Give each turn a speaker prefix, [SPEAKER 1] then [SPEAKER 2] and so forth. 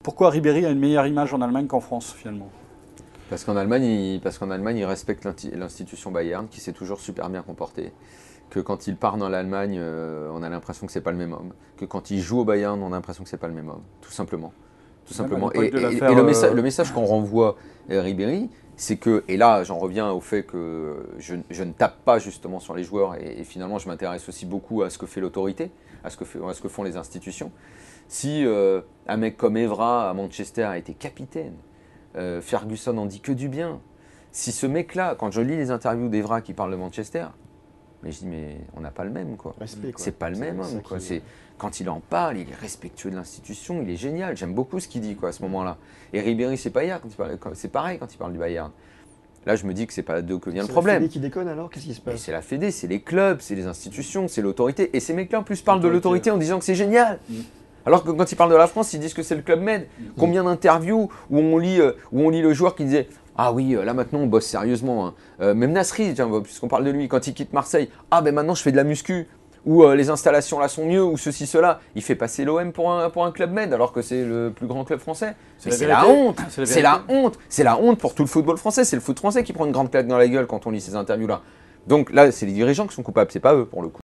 [SPEAKER 1] Pourquoi Ribéry a une meilleure image en Allemagne qu'en France, finalement?
[SPEAKER 2] Parce qu'en Allemagne, il respecte l'institution Bayern, qui s'est toujours super bien comportée. Que quand il part dans l'Allemagne, on a l'impression que c'est pas le même homme. Que quand il joue au Bayern, on a l'impression que c'est pas le même homme. Tout simplement. Tout
[SPEAKER 1] Même à
[SPEAKER 2] simplement.
[SPEAKER 1] l'époque de
[SPEAKER 2] Et
[SPEAKER 1] l'affaire.
[SPEAKER 2] le message qu'on renvoie à Ribéry, c'est que, et là j'en reviens au fait que je ne tape pas justement sur les joueurs, et finalement je m'intéresse aussi beaucoup à ce que fait l'autorité, à ce que font les institutions. Si un mec comme Evra à Manchester a été capitaine, Ferguson en dit que du bien. Si ce mec-là, quand je lis les interviews d'Evra qui parle de Manchester, mais je dis mais on n'a pas le même quoi.
[SPEAKER 3] Respect, quoi.
[SPEAKER 2] C'est pas le même homme quoi. Quand il en parle, il est respectueux de l'institution, il est génial. J'aime beaucoup ce qu'il dit quoi à ce moment-là. Et Ribéry c'est pas hier c'est pareil quand il parle du Bayern. Là je me dis que c'est pas d'eux que vient le problème.
[SPEAKER 3] C'est la Fédé qui déconne alors? Qu'est-ce qui se passe?
[SPEAKER 2] C'est la Fédé, c'est les clubs, c'est les institutions, c'est l'autorité. Et ces mecs-là en plus parlent de l'autorité en disant que c'est génial. Alors que quand ils parlent de la France, ils disent que c'est le Club Med. Combien d'interviews où on lit le joueur qui disait ah oui, là maintenant on bosse sérieusement. Hein. Même Nasri, puisqu'on parle de lui, quand il quitte Marseille, ah ben maintenant je fais de la muscu, ou les installations là sont mieux, ou ceci, cela. Il fait passer l'OM pour un Club Med alors que c'est le plus grand club français. C'est la honte. C'est la honte. C'est la honte pour tout le football français. C'est le foot français qui prend une grande claque dans la gueule quand on lit ces interviews là. Donc là, c'est les dirigeants qui sont coupables, c'est pas eux pour le coup.